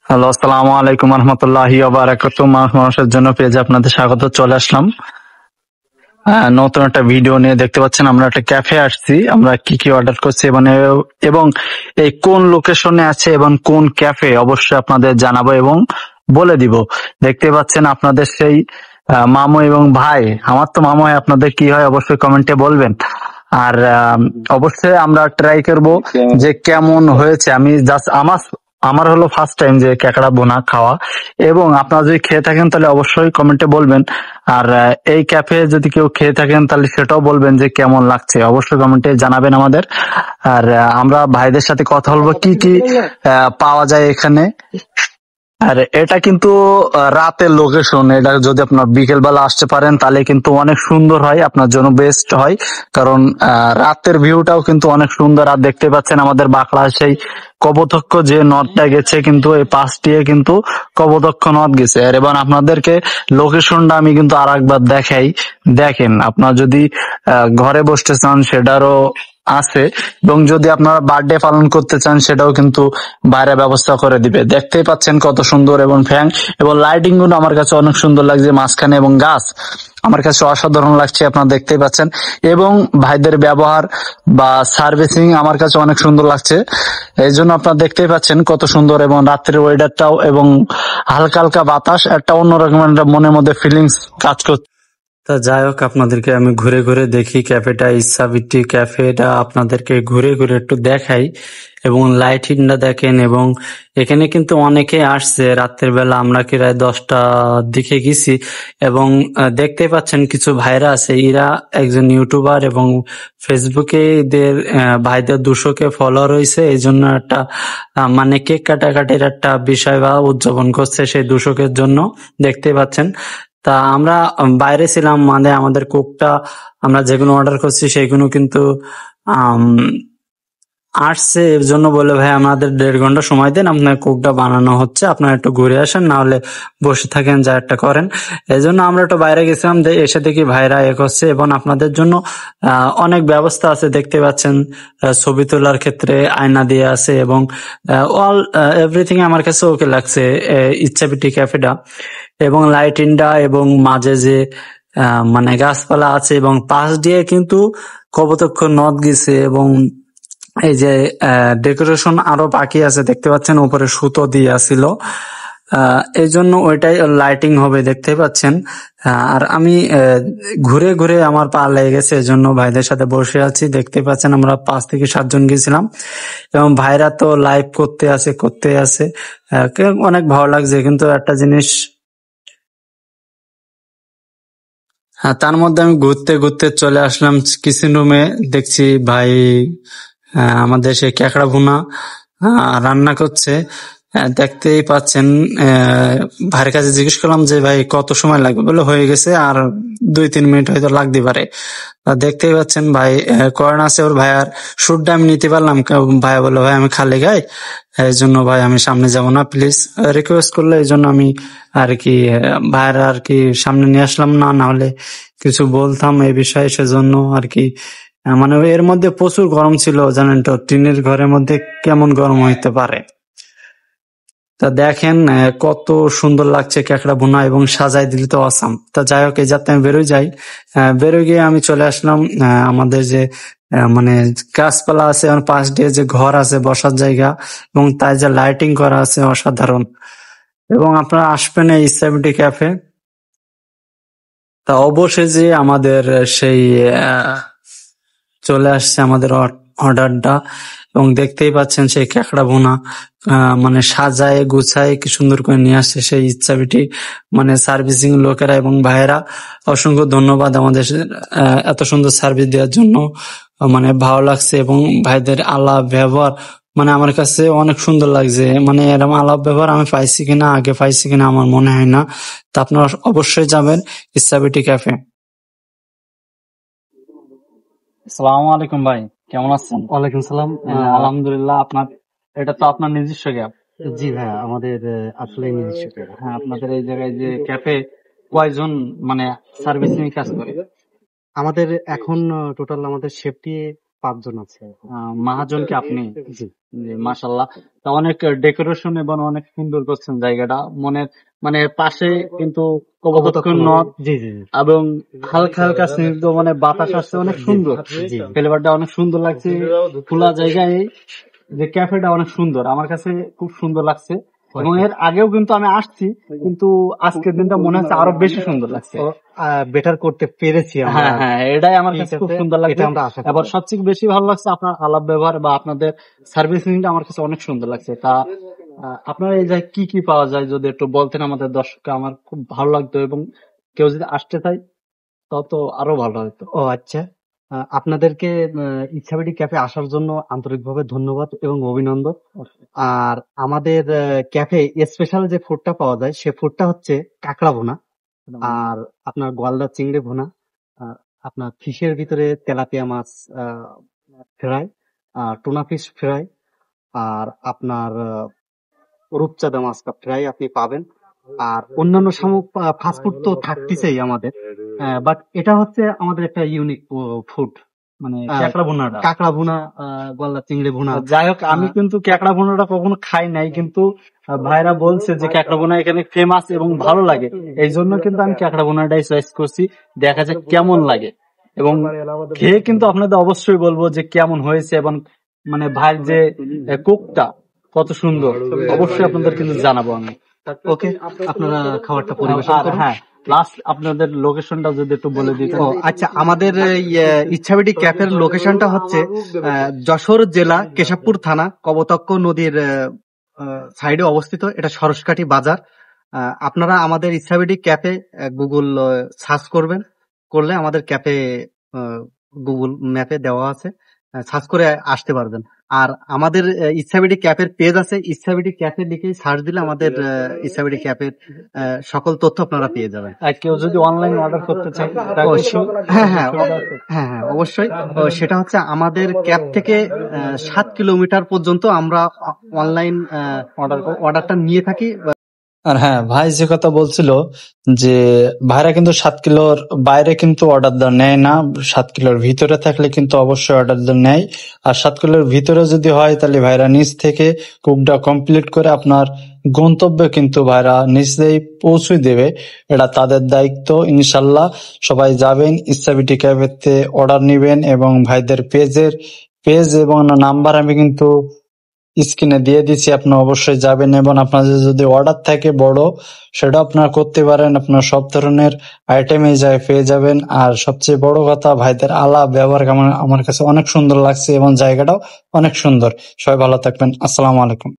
Hello, আসসালামু আলাইকুম রহমতুল্লাহি ওয়া মানুষের জন্য পেজে আপনাদের স্বাগত। চলে আসলাম নতুন একটা ভিডিও নিয়ে। দেখতে পাচ্ছেন আমরা একটা ক্যাফে আসছি। আমরা কি কি অর্ডার করছি এবং এই কোন লোকেশনে আছে এবং কোন ক্যাফে অবশ্যই আপনাদের জানাবো এবং বলে দিব। দেখতে পাচ্ছেন আপনাদের সেই মামু এবং ভাই। আমার তো মামু হয়, আপনাদের কি হয় অবশ্যই কমেন্টে বলবেন। আর অবশ্যই আমরা ট্রাই করব যে কেমন হয়েছে। আমি জাস্ট আমার হলো ফার্স্ট টাইম যে ক্যাকড়া বোনা খাওয়া, এবং আপনারা যদি খেয়ে থাকেন তাহলে অবশ্যই কমেন্টে বলবেন। আর এই ক্যাফে যদি কেউ খেয়ে থাকেন তাহলে সেটাও বলবেন যে কেমন লাগছে, অবশ্যই কমেন্টে জানাবেন আমাদের। আর আমরা ভাইদের সাথে কথা বলবো কি কি পাওয়া যায় এখানে। আর এটা কিন্তু রাতের লোকেশন। এটা যদি আপনার বিকেল বেলা আসতে পারেন তাহলে কিন্তু অনেক সুন্দর হয়, আপনার জন্য বেস্ট হয়। কারণ রাতের ভিউটাও কিন্তু অনেক সুন্দর। আর দেখতে পাচ্ছেন আমাদের বাকলা সেই কপোতাক্ষ যে নদটা গেছে, কিন্তু এই পাশ দিয়ে কিন্তু কপোতাক্ষ নদ গেছে। আর এবার আপনাদেরকে লোকেশনটা আমি কিন্তু আর একবার দেখাই। দেখেন, আপনার যদি ঘরে বসতে চান সেটারও আছে, এবং যদি আপনারা বার্থডে পালন করতে চান সেটাও কিন্তু বাইরে ব্যবস্থা করে দিবে। দেখতেই পাচ্ছেন কত সুন্দর, এবং ফ্যান এবং লাইটিং গুলো আমার কাছে অনেক সুন্দর লাগছে মাঝখানে, এবং গাছ আমার কাছে অসাধারণ লাগছে, আপনারা দেখতেই পাচ্ছেন। এবং ভাইদের ব্যবহার বা সার্ভিসিং আমার কাছে অনেক সুন্দর লাগছে। এই জন্য আপনারা দেখতেই পাচ্ছেন কত সুন্দর, এবং রাত্রের ওয়েদারটাও এবং হালকা হালকা বাতাস, একটা অন্যরকম একটা মনের মধ্যে ফিলিংস কাজ করছে। তা যাই হোক, আপনাদেরকে আমি ঘুরে ঘুরে দেখি ক্যাফেটা, ইচ্ছাবিটি ক্যাফেটা আপনাদেরকে ঘুরে ঘুরে একটু দেখাই, এবং লাইটিংটা দেখেন। এবং এখানে কিন্তু অনেকে আসছে রাতের বেলা। আমরা কি রায় 10টার দিকে গেছি, এবং দেখতে পাচ্ছেন কিছু ভাইরা আছে, এরা একজন ইউটিউবার, এবং ফেসবুকে এদের ভাইদের 200K ফলোয়ার রয়েছে। এই জন্য একটা মানে কেক কাটাকাটির একটা বিষয় বা উদযাপন করছে সেই 200K জন্য, দেখতে পাচ্ছেন। তা আমরা বাইরে ছিলাম, মানে আমাদের কোকটা আমরা যেগুলো অর্ডার করছি সেগুলো কিন্তু আম, আসছে। এর জন্য বলে, ভাই আমাদের 1.5 ঘন্টা সময় দেন, আপনার কোকটা বানানো হচ্ছে, আপনারা একটু ঘুরে আসেন, না হলে বসে থাকেন যা একটা করেন। এই জন্য আমরা একটু বাইরে গেছিলাম, এসে দেখি ভাইরা করছে। এবং আপনাদের জন্য অনেক ব্যবস্থা আছে, দেখতে পাচ্ছেন। ছবি তোলার ক্ষেত্রে আয়না দিয়ে আছে, এবং অল এভরিথিং আমার কাছে ওকে লাগছে ইচ্ছাবিটি ক্যাফেটা। এবং লাইটিংটা, এবং মাঝে যে মানে গাছপালা আছে, এবং পাশ দিয়ে কিন্তু কপোতাক্ষ নদ গেছে। এবং এই যে ডেকোরেশন আরো বাকি আছে, দেখতে পাচ্ছেন উপরে সুতো দিয়ে ছিল। এই জন্য ওইটাই লাইটিং হবে, দেখতে পাচ্ছেন। আর আমি ঘুরে ঘুরে আমার পা লেগে গেছে, এই জন্য ভাইদের সাথে বসে আছি। দেখতে পাচ্ছেন আমরা 5 থেকে 7 জন গেছিলাম, এবং ভাইরা তো লাইভ করতে আছে। অনেক ভালো লাগছে। কিন্তু একটা জিনিস, তার মধ্যে আমি ঘুরতে ঘুরতে চলে আসলাম কিচেন রুমে। দেখছি ভাই আমাদের সেই ক্যাকড়া ভুনা রান্না করছে। দেখতেই পাচ্ছেন। ভাইয়ের কাছে জিজ্ঞেস করলাম যে ভাই কত সময় লাগবে, বলে হয়ে গেছে, আর 2-3 মিনিট হয়তো লাগতে পারে। দেখতেই পাচ্ছেন ভাই করেন আছে। ওর ভাইয়ার শুটটা আমি নিতে পারলাম। ভাইয়া বললো, ভাই আমি খালি গাই, এই জন্য ভাই আমি সামনে যাব না, প্লিজ রিকোয়েস্ট করলো। এই জন্য আমি আর কি ভাইয়ার আর কি সামনে নিয়ে আসলাম না, না হলে কিছু বলতাম এই বিষয়ে, সেজন্য আর কি। মানে এর মধ্যে প্রচুর গরম ছিল, জানেন তো টিনের ঘরের মধ্যে কেমন গরম হইতে পারে। তা দেখেন কত সুন্দর লাগছে ক্যাকড়া ভুনা, এবং সাজাই দিলে তো অসাম। তা যাই হোক, এই যাতে আমি বেরোয় যাই। বেরোয় গিয়ে আমি চলে আসলাম আমাদের যে মানে গাছপালা আছে, এবং পাশ দিয়ে যে ঘর আছে বসার জায়গা, এবং তাই যে লাইটিং করা আছে অসাধারণ। এবং আপনারা আসবেন এই ইচ্ছাবিটি ক্যাফে। তা অবশেষে আমাদের সেই আহ, চলে আসছে আমাদের অর্ডারটা, এবং দেখতেই পাচ্ছেন সেই ক্যাকড়া ভুনা মানে সাজায় গুছায় কি সুন্দর করে নিয়ে আসছে সেই ইচ্ছাবিটি মানে সার্ভিসিং লোকেরা এবং ভাইয়েরা। অসংখ্য ধন্যবাদ আমাদের এত সুন্দর সার্ভিস দেওয়ার জন্য। মানে ভালো লাগছে, এবং ভাইদের আলাপ ব্যবহার মানে আমার কাছে অনেক সুন্দর লাগছে। মানে এরকম আলাপ ব্যবহার আমি পাইছি কিনা, আগে পাইছি কিনা আমার মনে হয় না। তা আপনারা অবশ্যই যাবেন ইচ্ছাবিটি ক্যাফে। আসসালামু আলাইকুম ভাই, কেমন আছেন? ওয়ালাইকুম সালাম। আলহামদুলিল্লাহ। আপনার এটা তো আপনার নিজস্ব ক্যাব? জি ভাইয়া, আমাদের আসলে নিজস্ব ক্যাব। হ্যাঁ, আপনাদের এই জায়গায় যে ক্যাফে কয়জন মানে সার্ভিসিং কাজ করে? আমাদের এখন টোটাল আমাদের সেফটি 5 জন আছে। মহাজন কি আপনি? জি। জি, মাশাল্লাহ। তা অনেক ডেকোরেশন এবং অনেক সুন্দর করছেন জায়গাটা। মনের মানে পাশে কিন্তু কপোতাক্ষ নদ জি, জি, জি। এবং হালকা হালকা স্নিগ্ধ মানে বাতাস আসছে, অনেক সুন্দর। জি। ফ্লেভারটা অনেক সুন্দর লাগছে। খোলা জায়গায় যে ক্যাফেটা অনেক সুন্দর, আমার কাছে খুব সুন্দর লাগছে। এবং এর আগেও কিন্তু আমি আসছি, কিন্তু আজকের দিনটা মনে হচ্ছে আরো বেশি সুন্দর লাগছে। বেটার করতে পেরেছি আমরা। হ্যাঁ হ্যাঁ, এটাই আমার ঠিক কাছে খুব আছে, সুন্দর লাগছে। এটা আমরা আশা করি। এবার সবচেয়ে বেশি ভালো লাগছে আপনার আলাপ ব্যবহার বা আপনাদের সার্ভিসিংটা আমার কাছে অনেক সুন্দর লাগছে। তা আপনার এই জায়গায় কি কি পাওয়া যায় যদি একটু বলতেন আমাদের দর্শককে, আমার খুব ভালো লাগতো এবং কেউ যদি আসতে চায় তত আরো ভালো হতো। ও আচ্ছা, আপনাদেরকে ইচ্ছাবাড়ি ক্যাফে আসার জন্য আন্তরিকভাবে ধন্যবাদ এবং অভিনন্দন। আর আমাদের ক্যাফে স্পেশাল যে ফুডটা পাওয়া যায় সে ফুডটা হচ্ছে কাঁকড়া ভুনা, আর আপনার গলদা চিংড়ি ভুনা, আর আপনার ফিশের ভিতরে তেলাপিয়া মাছ ফ্রাই, আর টুনা ফিশ ফ্রাই, আর আপনার রূপচাঁদা মাছ ফ্রাই আপনি পাবেন। আর অন্যান্য ফাস্টফুড তো থাকতেছেই আমাদের, বাট এটা হচ্ছে আমাদের একটা ইউনিক ফুড, মানে কাঁকড়া ভুনা, গলদা চিংড়ি ভুনা। যাই হোক, আমি কিন্তু ক্যাকড়া ভুনাটা কখনো খাই নাই, কিন্তু ভাইরা বলছে যে ক্যাকড়া ভুনা এখানে ফেমাস এবং ভালো লাগে, এই জন্য কিন্তু আমি ক্যাকড়া ভুনাটাই চয়েস করছি। দেখা যাক কেমন লাগে, এবং খেয়ে কিন্তু আপনাদের অবশ্যই বলবো যে কেমন হয়েছে, এবং মানে ভাইয়ের যে কুকটা কত সুন্দর, অবশ্যই আপনাদের কিন্তু জানাবো আমি। ওকে, আপনারা খাবারটা পরিবেশন করুন। হ্যাঁ, লাস্ট আপনাদের লোকেশনটা যদি একটু বলে দিতেন। ও আচ্ছা, আমাদের ইচ্ছাবাড়ি ক্যাফের লোকেশনটা হচ্ছে যশোর জেলা কেশবপুর থানা কপোতাক্ষ নদীর সাইডে অবস্থিত। এটা সরসকাঠি বাজার। আপনারা আমাদের ইচ্ছাবাড়ি ক্যাফে গুগল সার্চ করবেন, করলে আমাদের ক্যাফে গুগল ম্যাপে দেওয়া আছে, সার্চ করে আসতে পারবেন। আর আমাদের ইচ্ছাবাড়ি ক্যাফের পেজ আছে, ইচ্ছাবাড়ি ক্যাফে লিখে সার্চ দিলে আমাদের ইচ্ছাবাড়ি ক্যাফের সকল তথ্য আপনারা পেয়ে যাবেন। আর কেউ যদি অনলাইন অর্ডার করতে চায়, হ্যাঁ হ্যাঁ হ্যাঁ হ্যাঁ অবশ্যই। সেটা হচ্ছে আমাদের ক্যাব থেকে 7 কিলোমিটার পর্যন্ত আমরা অনলাইন অর্ডারটা নিয়ে থাকি। আর হ্যাঁ, ভাই যে কথা বলছিল যে ভাইরা কিন্তু 7 কিলোর বাইরে কিন্তু অর্ডার দেওয়া নেয় না, 7 কিলোর ভিতরে থাকলে কিন্তু অবশ্যই অর্ডার দেওয়া নেয়। আর 7 কিলোর ভিতরে যদি হয় তাহলে ভাইরা নিজ থেকে কুকটা কমপ্লিট করে আপনার গন্তব্যে কিন্তু ভাইরা নিচেই পৌঁছে দেবে, এটা তাদের দায়িত্ব। ইনশাল্লাহ সবাই যাবেন, ইচ্ছাবিটি ক্যাফেতে অর্ডার নিবেন, এবং ভাইদের পেজ এবং নাম্বার আমি কিন্তু স্ক্রিনে দিয়ে দিচ্ছি, আপনি অবশ্যই যাবেন, এবং আপনাদের যদি অর্ডার থাকে বড় সেটা আপনারা করতে পারেন। আপনার সব ধরনের আইটেম এই জায়গায় পেয়ে যাবেন। আর সবচেয়ে বড় কথা, ভাইদের আলাপ ব্যবহার আমার কাছে অনেক সুন্দর লাগছে, এবং জায়গাটাও অনেক সুন্দর। সবাই ভালো থাকবেন। আসসালামু আলাইকুম।